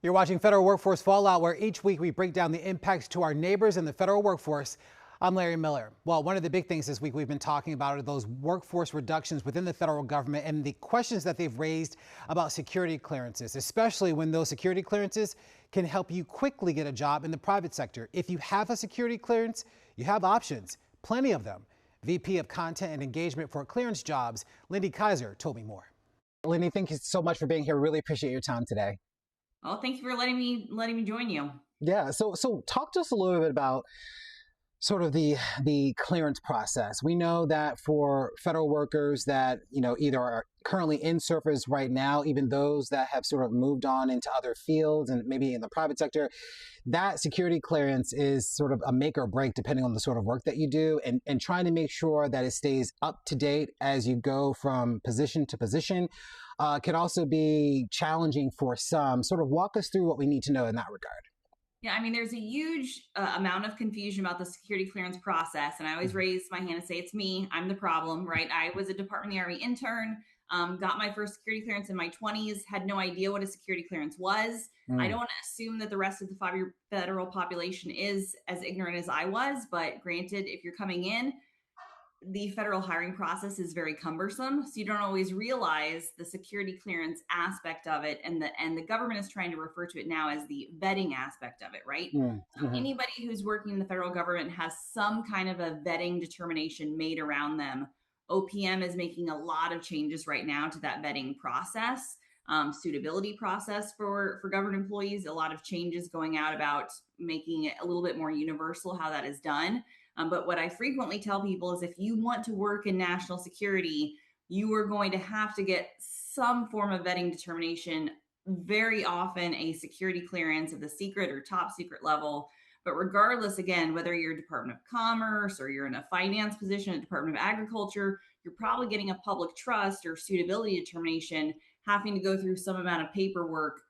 You're watching Federal Workforce Fallout, where each week we break down the impacts to our neighbors in the federal workforce. I'm Larry Miller. Well, one of the big things this week we've been talking about are those workforce reductions within the federal government and the questions that they've raised about security clearances, especially when those security clearances can help you quickly get a job in the private sector. If you have a security clearance, you have options, plenty of them. VP of Content and Engagement for ClearanceJobs, Lindy Kaiser, told me more. Lindy, thank you so much for being here. Really appreciate your time today. Oh, thank you for letting me join you. Yeah, so talk to us a little bit about sort of the clearance process. We know that for federal workers that, either are currently in service right now, even those that have sort of moved on into other fields and maybe in the private sector, that security clearance is sort of a make or break depending on the sort of work that you do, and trying to make sure that it stays up to date as you go from position to position can also be challenging for some. Sort of walk us through what we need to know in that regard. Yeah, I mean, there's a huge amount of confusion about the security clearance process. And I always raise my hand and say, it's me, I'm the problem, right? I was a Department of the Army intern, got my first security clearance in my 20s, had no idea what a security clearance was. I don't assume that the rest of the federal population is as ignorant as I was, but granted, if you're coming in, the federal hiring process is very cumbersome, so you don't always realize the security clearance aspect of it, and the government is trying to refer to it now as the vetting aspect of it, right? So anybody who's working in the federal government has some kind of a vetting determination made around them. OPM is making a lot of changes right now to that vetting process, suitability process for government employees. A lot of changes going out about making it a little bit more universal how that is done. But what I frequently tell people is if you want to work in national security, you are going to have to get some form of vetting determination, very often a security clearance at the secret or top secret level. But regardless, again, whether you're Department of Commerce or you're in a finance position at Department of Agriculture, you're probably getting a public trust or suitability determination, having to go through some amount of paperwork.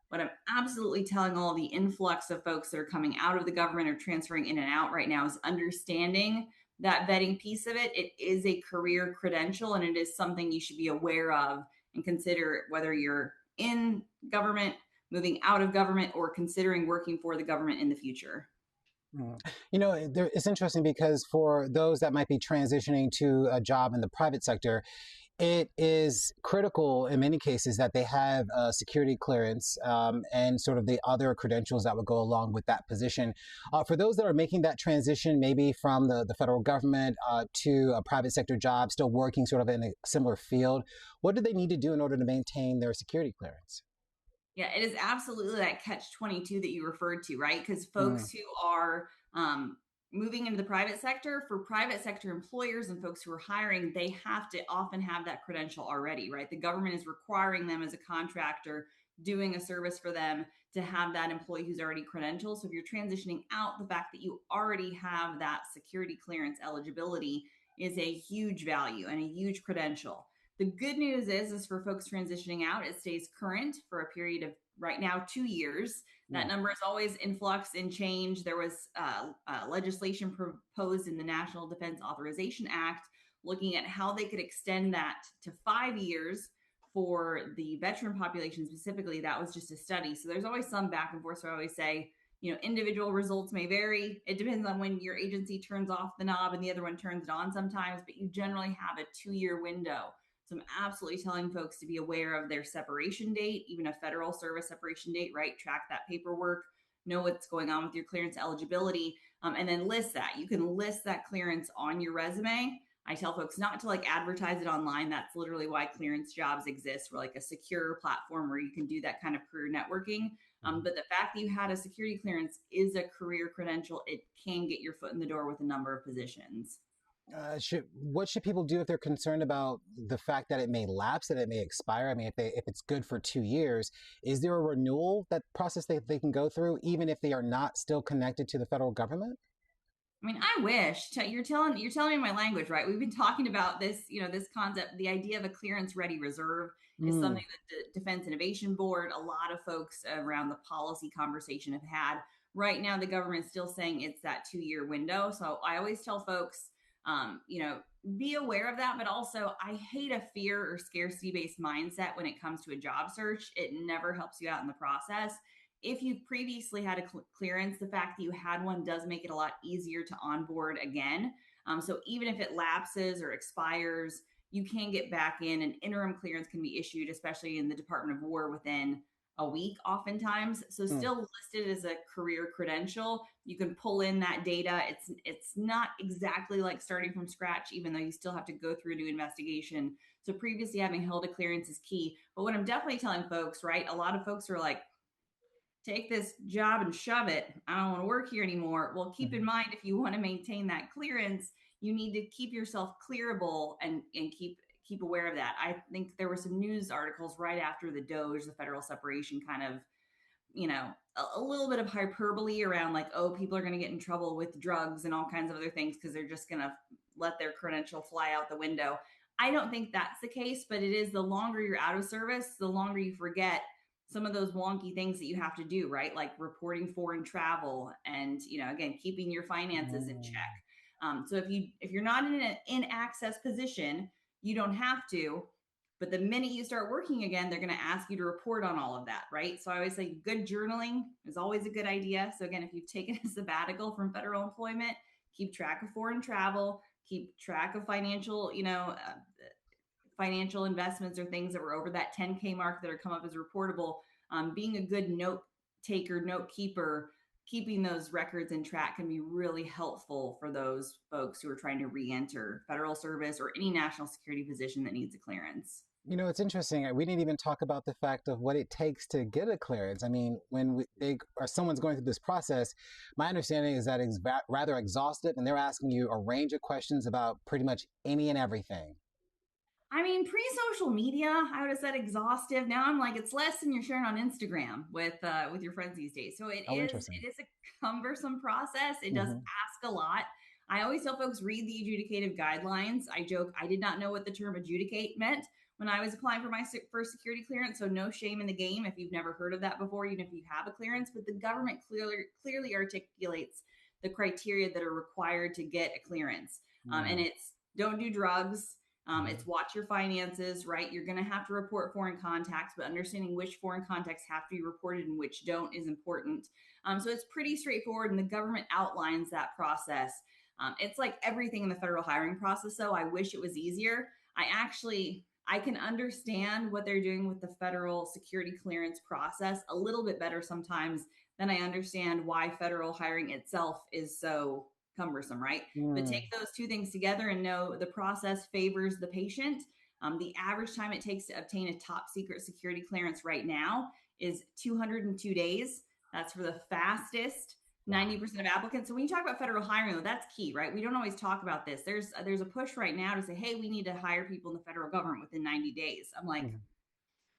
What I'm absolutely telling all the influx of folks that are coming out of the government or transferring in and out right now is understanding that vetting piece of it. It is a career credential, and it is something you should be aware of and consider whether you're in government, moving out of government, or considering working for the government in the future. It's interesting because for those that might be transitioning to a job in the private sector, it is critical in many cases that they have a security clearance and sort of the other credentials that would go along with that position. For those that are making that transition, maybe from the federal government to a private sector job, still working sort of in a similar field, what do they need to do in order to maintain their security clearance? Yeah, it is absolutely that catch-22 that you referred to, right? Because folks who are moving into the private sector, for private sector employers and folks who are hiring, they have to often have that credential already, right? The government is requiring them as a contractor doing a service for them to have that employee who's already credentialed. So if you're transitioning out, the fact that you already have that security clearance eligibility is a huge value and a huge credential. The good news is for folks transitioning out, it stays current for a period of right now 2 years. That number is always in flux and change. There was legislation proposed in the National Defense Authorization Act looking at how they could extend that to 5 years for the veteran population specifically. That was just a study. So there's always some back and forth. So I always say, individual results may vary. It depends on when your agency turns off the knob and the other one turns it on sometimes, but you generally have a 2-year window. So I'm absolutely telling folks to be aware of their separation date, even a federal service separation date, right? Track that paperwork, know what's going on with your clearance eligibility, and then list that. You can list that clearance on your resume. I tell folks not to advertise it online. That's literally why ClearanceJobs exists. We're like a secure platform where you can do that kind of career networking. But the fact that you had a security clearance is a career credential. It can get your foot in the door with a number of positions. What should people do if they're concerned about the fact that it may lapse, that it may expire? I mean, if it's good for 2 years, is there a renewal that process they can go through, even if they are not still connected to the federal government? I mean, I wish you're telling me my language, right? We've been talking about this, this concept, the idea of a clearance ready reserve is something that the Defense Innovation Board, a lot of folks around the policy conversation have had. Right now, the government's still saying it's that 2-year window. So I always tell folks, be aware of that, but also I hate a fear or scarcity based mindset when it comes to a job search. It never helps you out in the process. if you've previously had a clearance, the fact that you had one does make it a lot easier to onboard again. So even if it lapses or expires, you can get back in. An interim clearance can be issued, especially in the Department of War, within a week oftentimes. So Hmm. still listed as a career credential. You can pull in that data. It's not exactly like starting from scratch, even though you still have to go through a new investigation. So previously having held a clearance is key. But what I'm definitely telling folks, right? A lot of folks are like, take this job and shove it. I don't want to work here anymore. Well, keep in mind, if you want to maintain that clearance, you need to keep yourself clearable and keep aware of that. I think there were some news articles right after the DOJ, the federal separation, kind of, a little bit of hyperbole around like, oh, people are going to get in trouble with drugs and all kinds of other things because they're just going to let their credential fly out the window. I don't think that's the case, but it is, the longer you're out of service, the longer you forget some of those wonky things that you have to do, right? Like reporting foreign travel and, again, keeping your finances in check. So if you're not in an in access position, you don't have to. But the minute you start working again, they're going to ask you to report on all of that, right? So I always say good journaling is always a good idea. So again, if you've taken a sabbatical from federal employment, keep track of foreign travel, keep track of financial, financial investments or things that were over that 10K mark that are come up as reportable. Being a good note taker, note keeper, keeping those records in track can be really helpful for those folks who are trying to re-enter federal service or any national security position that needs a clearance. It's interesting. We didn't even talk about the fact of what it takes to get a clearance. I mean, when or someone's going through this process, my understanding is that it's rather exhaustive, and they're asking you a range of questions about pretty much any and everything. I mean, pre-social media, I would have said exhaustive. Now I'm like, it's less than you're sharing on Instagram with your friends these days. So it Oh, is interesting. it is a cumbersome process. It does Hmm. ask a lot. I always tell folks, read the adjudicative guidelines. I joke, I did not know what the term adjudicate meant when I was applying for my first security clearance. So no shame in the game if you've never heard of that before, even if you have a clearance. But the government clearly articulates the criteria that are required to get a clearance, and it's don't do drugs. It's watch your finances, right? You're going to have to report foreign contacts, but understanding which foreign contacts have to be reported and which don't is important. So it's pretty straightforward, and the government outlines that process. It's like everything in the federal hiring process, though. I wish it was easier. I can understand what they're doing with the federal security clearance process a little bit better sometimes than I understand why federal hiring itself is so cumbersome, right? But Mm. take those two things together and know the process favors the patient. The average time it takes to obtain a top secret security clearance right now is 202 days. That's for the fastest. Wow. 90% of applicants. So when you talk about federal hiring, though, that's key, right? We don't always talk about this. There's a push right now to say, hey, we need to hire people in the federal government within 90 days. I'm like, Mhm.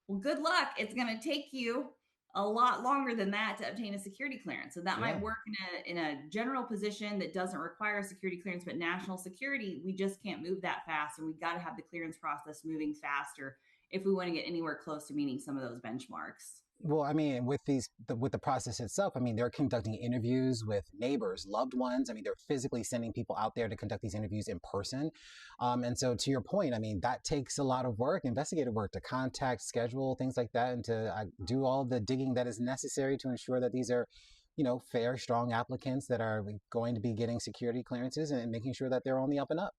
well, good luck. It's going to take you a lot longer than that to obtain a security clearance. So that Yeah. might work in a general position that doesn't require a security clearance, but national security, we just can't move that fast. And we've got to have the clearance process moving faster if we want to get anywhere close to meeting some of those benchmarks. Well, I mean, with the process itself, I mean, they're conducting interviews with neighbors, loved ones. I mean, they're physically sending people out there to conduct these interviews in person. And so, to your point, I mean, that takes a lot of work, investigative work, to contact, schedule things like that, and to do all the digging that is necessary to ensure that these are, fair, strong applicants that are going to be getting security clearances and making sure that they're on the up and up.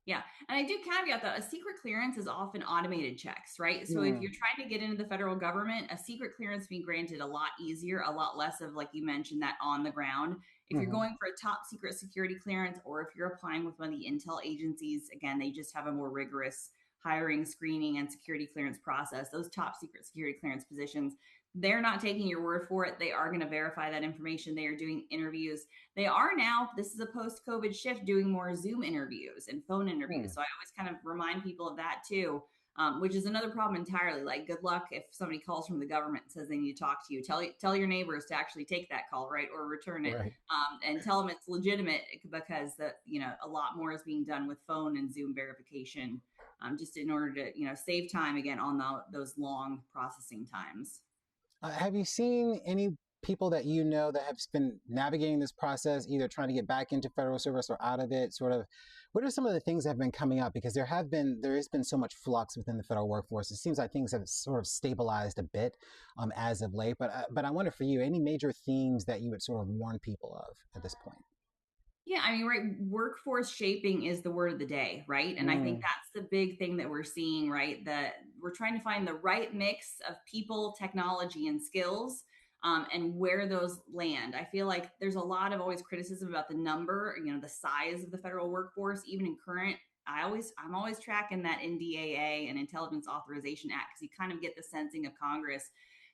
Yeah. And I do caveat that a secret clearance is often automated checks, right? So if Mm. you're trying to get into the federal government, a secret clearance being granted a lot easier, a lot less of, like you mentioned, that on the ground. If you're Hmm. going for a top secret security clearance, or if you're applying with one of the intel agencies, again, they just have a more rigorous hiring, screening, and security clearance process. Those top secret security clearance positions, they're not taking your word for it. They are going to verify that information. They are doing interviews. They are now, this is a post COVID shift, doing more Zoom interviews and phone Hmm. interviews. So I always kind of remind people of that too, which is another problem entirely. Like, good luck if somebody calls from the government and says they need to talk to you. Tell your neighbors to actually take that call, right, or return it, Right. and tell them it's legitimate, because a lot more is being done with phone and Zoom verification, just in order to save time again on those long processing times. Have you seen any people that you know that have been navigating this process, either trying to get back into federal service or out of it? Sort of, What are some of the things that have been coming up? Because there has been so much flux within the federal workforce. It seems like things have sort of stabilized a bit as of late. But I wonder for you, any major themes that you would sort of warn people of at this point? Yeah, I mean, right. Workforce shaping is the word of the day, right? And I think Mm, that's the big thing that we're seeing, right? That we're trying to find the right mix of people, technology, and skills, and where those land. I feel like there's a lot of always criticism about the number, the size of the federal workforce, even in current. I'm always tracking that NDAA and Intelligence Authorization Act because you kind of get the sensing of Congress.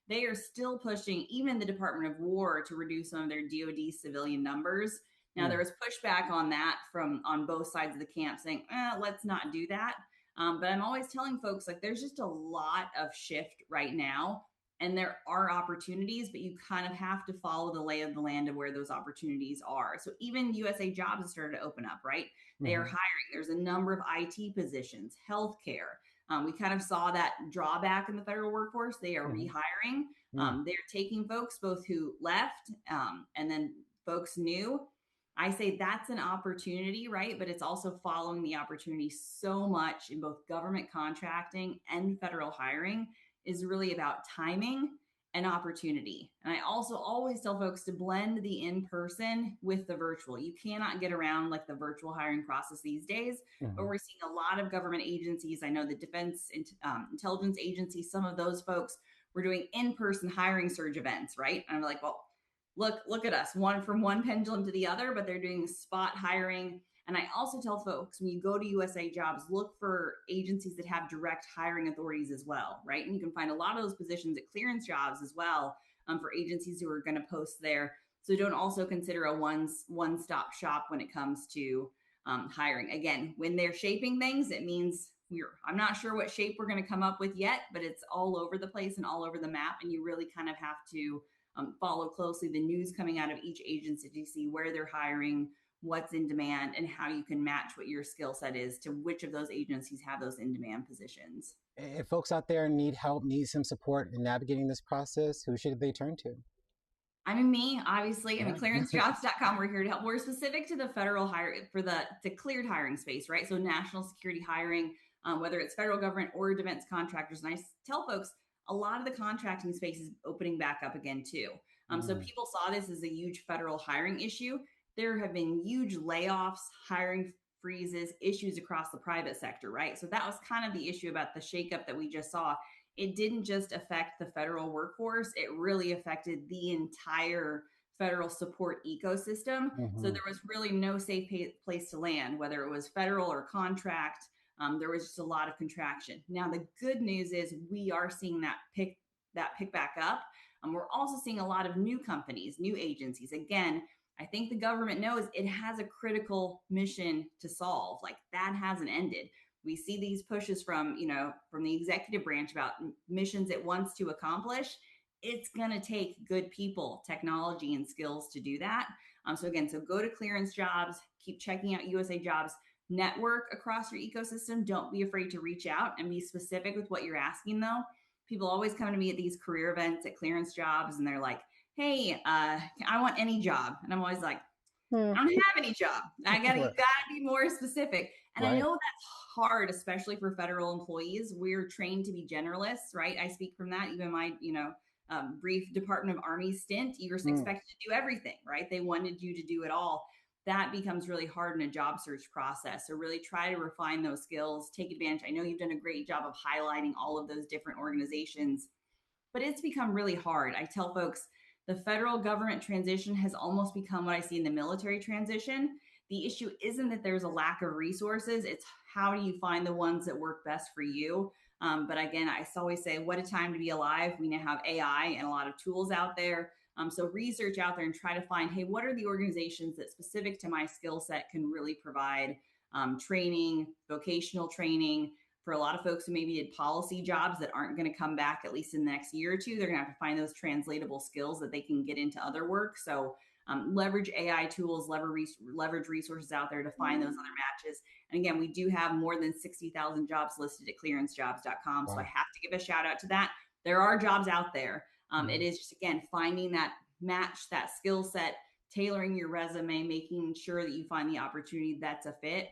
They are still pushing, even the Department of War, to reduce some of their DoD civilian numbers. Now there mm, was pushback on that from on both sides of the camp, saying, "Let's not do that." But I'm always telling folks like there's just a lot of shift right now, and there are opportunities, but you kind of have to follow the lay of the land of where those opportunities are. So even USA Jobs has started to open up, right? They are mm-hmm, hiring. There's a number of IT positions, healthcare. We kind of saw that drawback in the federal workforce. They are mm-hmm, rehiring. mm, They're taking folks both who left and then folks new. I say that's an opportunity, right? But it's also following the opportunity so much in both government contracting and federal hiring is really about timing and opportunity. And I also always tell folks to blend the in person with the virtual. You cannot get around like the virtual hiring process these days, but mm-hmm, we're seeing a lot of government agencies. I know the Defense Intelligence Agency, some of those folks were doing in person hiring surge events, right? And I'm like, well, look at us, one from one pendulum to the other, but they're doing spot hiring. And I also tell folks when you go to USA Jobs, look for agencies that have direct hiring authorities as well, right? And you can find a lot of those positions at ClearanceJobs as well, for agencies who are going to post there. So don't also consider a one stop shop when it comes to hiring. Again, when they're shaping things, it means I'm not sure what shape we're going to come up with yet, but it's all over the place and all over the map, and you really kind of have to follow closely the news coming out of each agency to see where they're hiring, what's in demand, and how you can match what your skill set is to which of those agencies have those in demand positions. If folks out there need help, need some support in navigating this process, who should they turn to? I mean, me, obviously. I mean, Yeah. clearancejobs.com, we're here to help. We're specific to the federal hire for the cleared hiring space, right? So national security hiring, whether it's federal government or defense contractors. And I tell folks a lot of the contracting space is opening back up again too. So Mm, people saw this as a huge federal hiring issue. There have been huge layoffs, hiring freezes, issues across the private sector, right? So that was kind of the issue about the shakeup that we just saw. It didn't just affect the federal workforce, it really affected the entire federal support ecosystem. So mm-hmm. there was really no safe place to land, whether it was federal or contract. There was just a lot of contraction. Now the good news is we are seeing that pick back up. We're also seeing a lot of new companies, new agencies. Again, I think the government knows it has a critical mission to solve. Like that hasn't ended. We see these pushes from the executive branch about missions it wants to accomplish. It's going to take good people, technology, and skills to do that. So again, so go to Clearance Jobs, keep checking out USA Jobs, network across your ecosystem. Don't be afraid to reach out and be specific with what you're asking though. People always come to me at these career events at Clearance Jobs and they're like, hey, I want any job. And I'm always like, Mm, I don't have any job. You right. gotta be more specific. And I Right. know that's hard, especially for federal employees. We're trained to be generalists, right? I speak from that. Even my, brief Department of Army stint, you were Mm, expected to do everything, right? They wanted you to do it all. That becomes really hard in a job search process. So really try to refine those skills, take advantage. I know you've done a great job of highlighting all of those different organizations, but it's become really hard. I tell folks the federal government transition has almost become what I see in the military transition. The issue isn't that there's a lack of resources, it's how do you find the ones that work best for you. But again, I always say, what a time to be alive. We now have AI and a lot of tools out there. So research out there and try to find, hey, what are the organizations that specific to my skill set can really provide training, vocational training, for a lot of folks who maybe did policy jobs that aren't going to come back at least in the next year or two. They're going to have to find those translatable skills that they can get into other work. So leverage AI tools, leverage resources out there to find those other matches. And again, we do have more than 60,000 jobs listed at clearancejobs.com. So I wow. have to give a shout out to that. There are jobs out there. It Mm, is just, again, finding that match, that skill set, tailoring your resume, making sure that you find the opportunity that's a fit.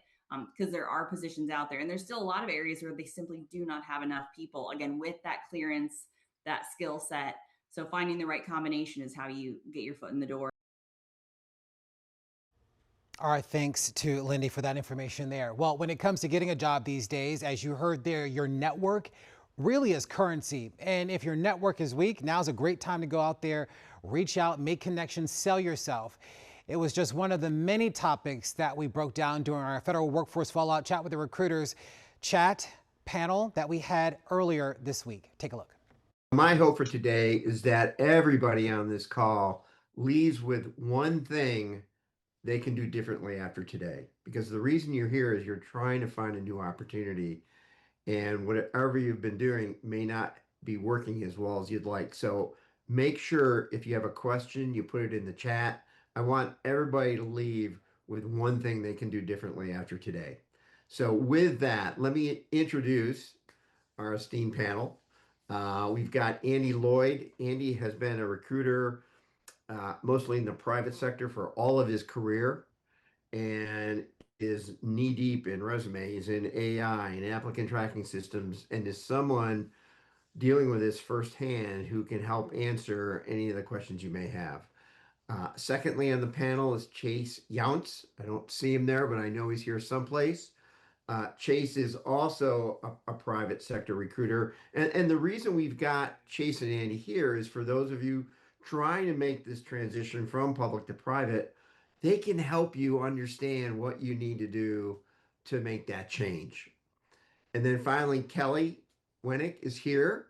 because there are positions out there. And there's still a lot of areas where they simply do not have enough people, again, with that clearance, that skill set. So finding the right combination is how you get your foot in the door. All right, thanks to Lindy for that information there. Well, when it comes to getting a job these days, as you heard there, your network really is currency. And if your network is weak, now's a great time to go out there, reach out, make connections, sell yourself. It was just one of the many topics that we broke down during our federal workforce fallout chat with the recruiters chat panel that we had earlier this week. Take a look. My hope for today is that everybody on this call leaves with one thing they can do differently after today. Because the reason you're here is you're trying to find a new opportunity, and whatever you've been doing may not be working as well as you'd like. So make sure if you have a question, you put it in the chat. I want everybody to leave with one thing they can do differently after today. So with that, let me introduce our esteemed panel. We've got Andy Lloyd. Andy has been a recruiter mostly in the private sector for all of his career, and is knee deep in resumes and AI and applicant tracking systems, and is someone dealing with this firsthand who can help answer any of the questions you may have. Secondly, on the panel is Chase Younts. I don't see him there, but I know he's here someplace. Chase is also a private sector recruiter. And the reason we've got Chase and Andy here is for those of you trying to make this transition from public to private, they can help you understand what you need to do to make that change. And then finally, Kelly Winnick is here.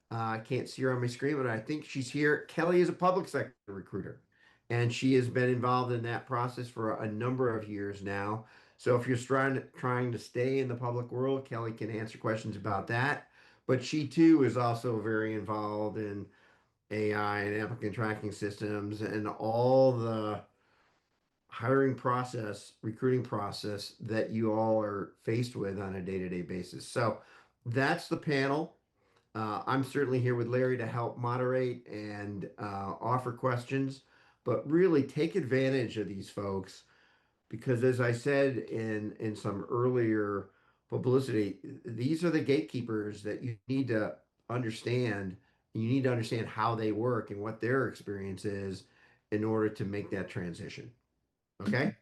I can't see her on my screen, but I think she's here. Kelly is a public sector recruiter, and she has been involved in that process for a number of years now. So if you're trying to stay in the public world, Kelly can answer questions about that. But she too is also very involved in AI and applicant tracking systems and all the hiring process, recruiting process that you all are faced with on a day-to-day basis. So that's the panel. I'm certainly here with Larry to help moderate and offer questions, but really take advantage of these folks because, as I said in some earlier publicity, these are the gatekeepers that you need to understand. You need to understand how they work and what their experience is in order to make that transition. Okay.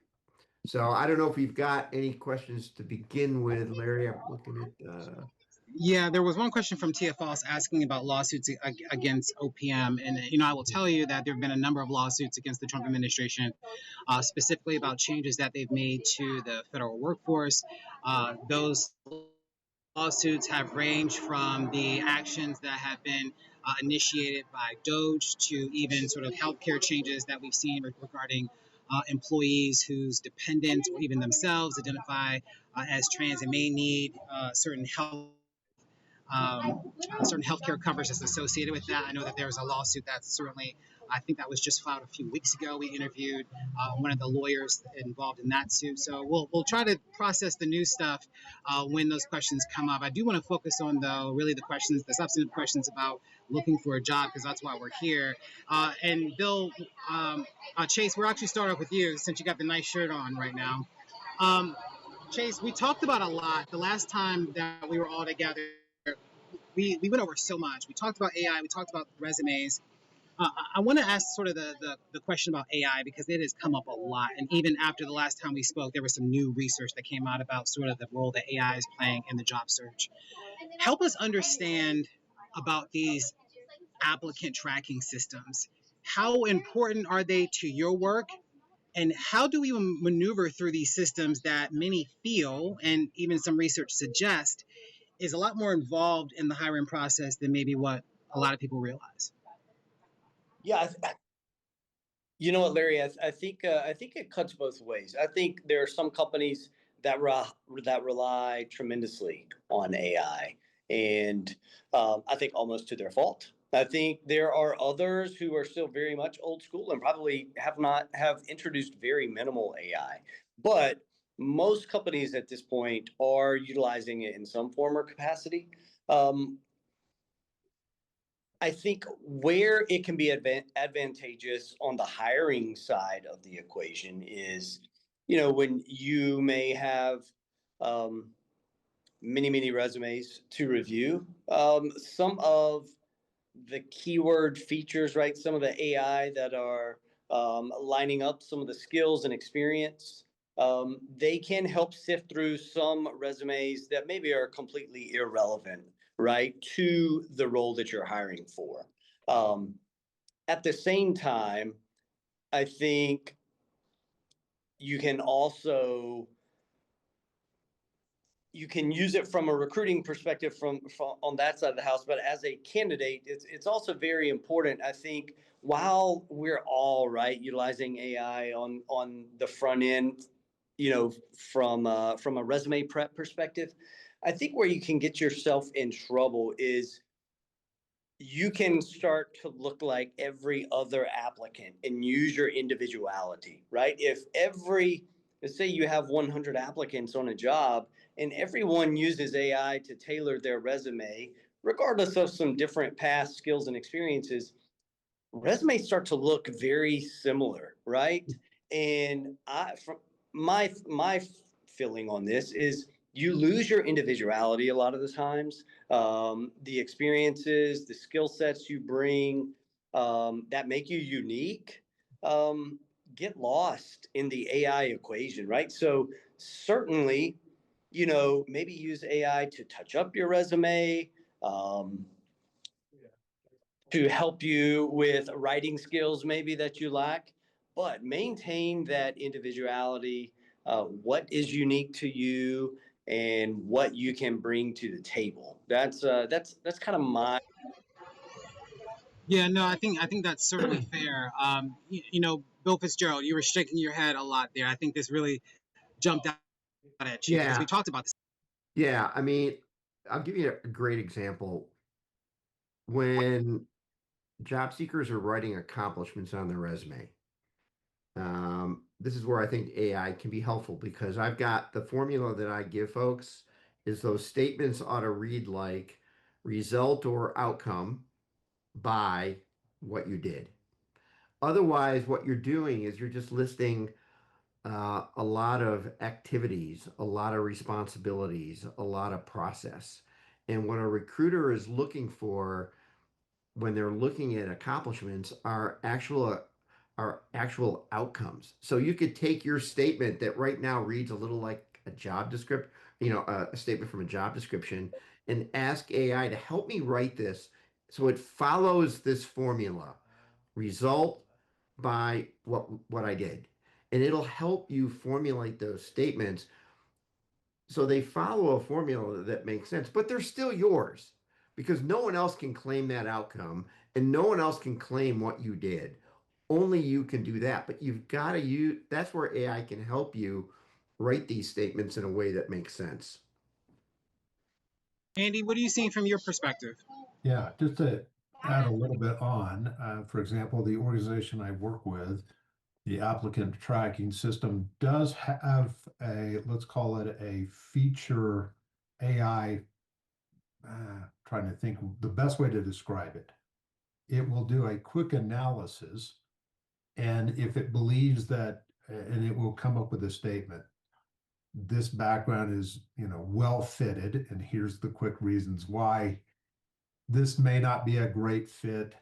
So I don't know if we've got any questions to begin with, Larry. I'm looking at. Yeah, there was one question from Tia Foss asking about lawsuits against OPM, and I will tell you that there have been a number of lawsuits against the Trump administration, specifically about changes that they've made to the federal workforce. Those lawsuits have ranged from the actions that have been initiated by DOJ to even sort of healthcare changes that we've seen regarding employees whose dependents or even themselves identify as trans and may need certain healthcare coverage that's associated with that. I know that there's a lawsuit that's certainly, I think that was just filed a few weeks ago. We interviewed one of the lawyers involved in that suit. So we'll try to process the new stuff when those questions come up. I do want to focus on, though, really the substantive questions about looking for a job, because that's why we're here. And Bill, Chase, we'll actually start off with you since you got the nice shirt on right now. Chase, we talked about a lot the last time that we were all together. We went over so much. We talked about AI. We talked about resumes. I want to ask sort of the question about AI because it has come up a lot. And even after the last time we spoke, there was some new research that came out about sort of the role that AI is playing in the job search. Help us understand about these applicant tracking systems. How important are they to your work? And how do we maneuver through these systems that many feel, and even some research suggests, is a lot more involved in the hiring process than maybe what a lot of people realize? Yeah, you know what, Larry? I think it cuts both ways. I think there are some companies that rely tremendously on AI, and I think almost to their fault. I think there are others who are still very much old school and probably have introduced very minimal AI. But most companies at this point are utilizing it in some form or capacity. Um, I think where it can be advantageous on the hiring side of the equation is, when you may have many resumes to review. Some of the keyword features, right? Some of the AI that are lining up some of the skills and experience. They can help sift through some resumes that maybe are completely irrelevant, right, to the role that you're hiring for. At the same time, I think you can use it from a recruiting perspective from on that side of the house, but as a candidate, it's also very important. I think while we're all right utilizing AI on the front end, from a resume prep perspective, I think where you can get yourself in trouble is you can start to look like every other applicant and use your individuality, right? Let's say you have 100 applicants on a job and everyone uses AI to tailor their resume, regardless of some different past skills and experiences, resumes start to look very similar, right? And from my feeling on this is you lose your individuality a lot of the times. The experiences, the skill sets you bring that make you unique get lost in the AI equation, right? So certainly, maybe use AI to touch up your resume. To help you with writing skills maybe that you lack, but maintain that individuality, what is unique to you and what you can bring to the table. That's kind of my. Yeah, no, I think that's certainly fair. Bill Fitzgerald, you were shaking your head a lot there. I think this really jumped out at you because we Yeah. talked about this. Yeah. I mean, I'll give you a great example. When job seekers are writing accomplishments on their resume, this is where I think AI can be helpful because I've got the formula that I give folks is those statements ought to read like result or outcome by what you did. Otherwise, what you're doing is you're just listing a lot of activities, a lot of responsibilities, a lot of process. And what a recruiter is looking for when they're looking at accomplishments are actual outcomes. So you could take your statement that right now reads a little like a job description, a statement from a job description, and ask AI to help me write this so it follows this formula. Result by what I did. And it'll help you formulate those statements so they follow a formula that makes sense, but they're still yours because no one else can claim that outcome and no one else can claim what you did. Only you can do that, but you've got to use that's where AI can help you write these statements in a way that makes sense. Andy, what are you seeing from your perspective? Yeah, just to add a little bit on, for example, the organization I work with, the applicant tracking system does have let's call it a feature AI, trying to think the best way to describe it. It will do a quick analysis, and if it believes that, and it will come up with a statement, this background is, well fitted, and here's the quick reasons why this may not be a great fit.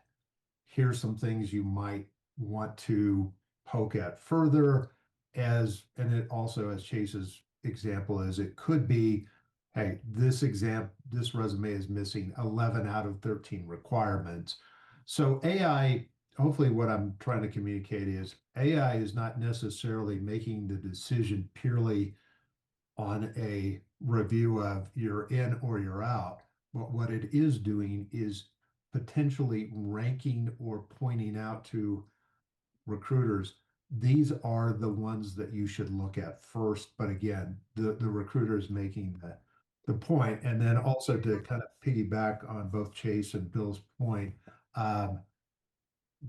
Here's some things you might want to poke at further, and it also, as Chase's example is, it could be, hey, this resume is missing 11 out of 13 requirements. So AI, hopefully what I'm trying to communicate is AI is not necessarily making the decision purely on a review of you're in or you're out. But what it is doing is potentially ranking or pointing out to recruiters, these are the ones that you should look at first. But again, the recruiter is making the point. And then also to kind of piggyback on both Chase and Bill's point,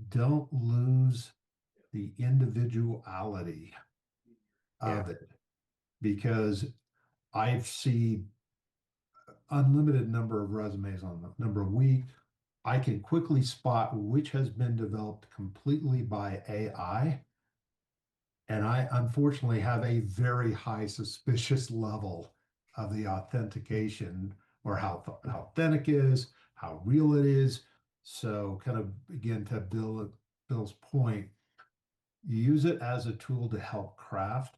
don't lose the individuality of it, because I've seen unlimited number of resumes on the number of weeks. I can quickly spot which has been developed completely by AI. And I unfortunately have a very high suspicious level of the authentication, or how authentic is, how real it is. So kind of, again, to Bill's point, use it as a tool to help craft,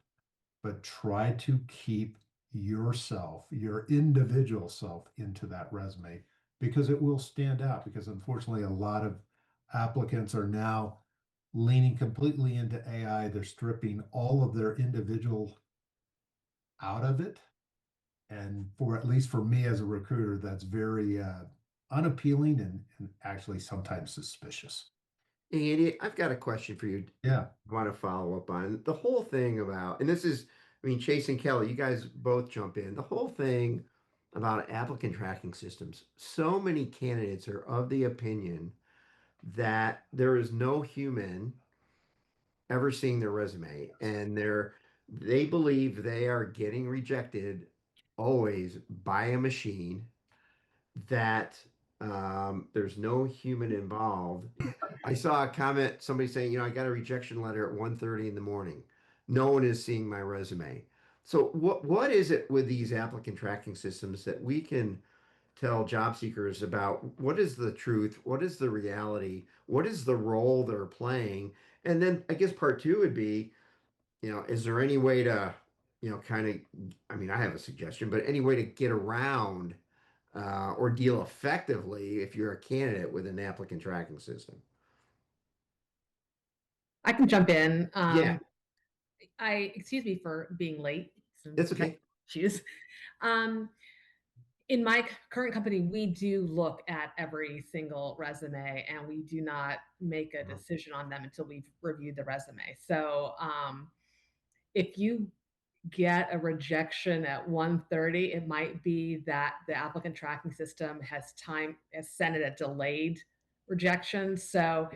but try to keep yourself, your individual self, into that resume, because it will stand out. Because unfortunately, a lot of applicants are now leaning completely into AI. They're stripping all of their individual out of it. And for, at least for me as a recruiter, that's very unappealing and actually sometimes suspicious. Andy, I've got a question for you. Yeah. I want to follow up on the whole thing about, and this is, I mean, Chase and Kelly, you guys both jump in. The whole thing about applicant tracking systems. So many candidates are of the opinion that there is no human ever seeing their resume, and they believe they are getting rejected always by a machine, that there's no human involved. I saw a comment, somebody saying, I got a rejection letter at 1:30 in the morning. No one is seeing my resume. So what is it with these applicant tracking systems that we can tell job seekers about? What is the truth? What is the reality? What is the role they're playing? And then I guess part two would be, is there any way to, kind of, I mean, I have a suggestion, but any way to get around or deal effectively if you're a candidate with an applicant tracking system? I can jump in. Yeah. Excuse me for being late. That's okay. Issues. In my current company, we do look at every single resume, and we do not make a decision on them until we've reviewed the resume. So if you get a rejection at 1:30, it might be that the applicant tracking system has sent it a delayed rejection. So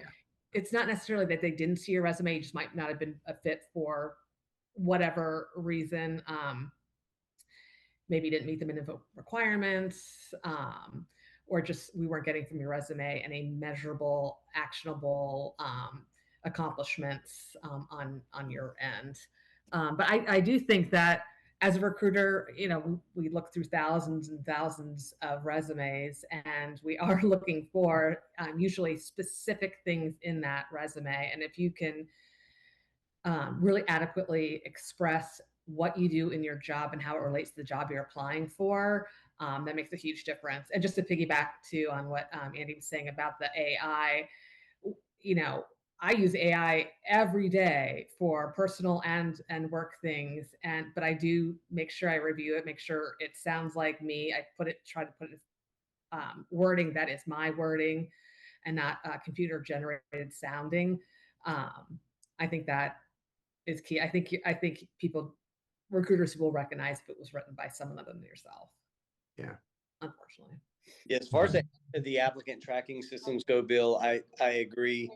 it's not necessarily that they didn't see your resume, you just might not have been a fit for whatever reason. Maybe you didn't meet the minimum requirements, or just we weren't getting from your resume any measurable, actionable accomplishments on your end. But I do think that as a recruiter, we look through thousands and thousands of resumes, and we are looking for usually specific things in that resume. And if you can really adequately express what you do in your job and how it relates to the job you're applying for, that makes a huge difference. And just to piggyback on what Andy was saying about the AI, I use AI every day for personal and work things, but I do make sure I review it, make sure it sounds like me. I try to put it wording that is my wording and not computer generated sounding. I think that is key. I think recruiters will recognize if it was written by someone other than yourself. Yeah. Unfortunately. Yeah, as far as the applicant tracking systems go, Bill, I agree.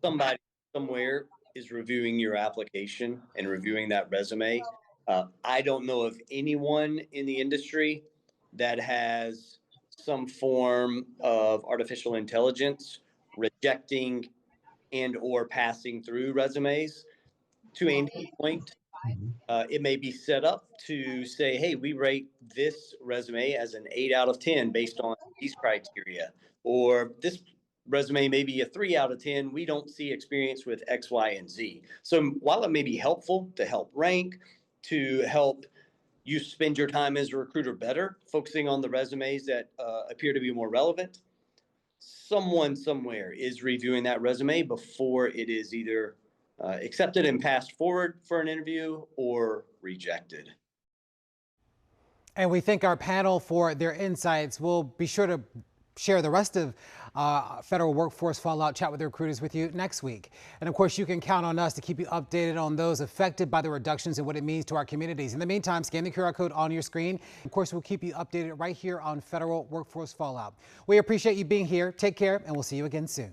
Somebody somewhere is reviewing your application and reviewing that resume. I don't know of anyone in the industry that has some form of artificial intelligence rejecting and or passing through resumes. To Andy's point, it may be set up to say, hey, we rate this resume as an 8 out of 10 based on these criteria, or this resume may be a 3 out of 10. We don't see experience with X, Y, and Z. So while it may be helpful to help rank, to help you spend your time as a recruiter better, focusing on the resumes that appear to be more relevant, someone somewhere is reviewing that resume before it is either accepted and passed forward for an interview or rejected. And we thank our panel for their insights. We'll be sure to share the rest of federal workforce fallout chat with the recruiters with you next week. And of course, you can count on us to keep you updated on those affected by the reductions and what it means to our communities. In the meantime, scan the QR code on your screen. Of course, we'll keep you updated right here on federal workforce fallout. We appreciate you being here. Take care, and we'll see you again soon.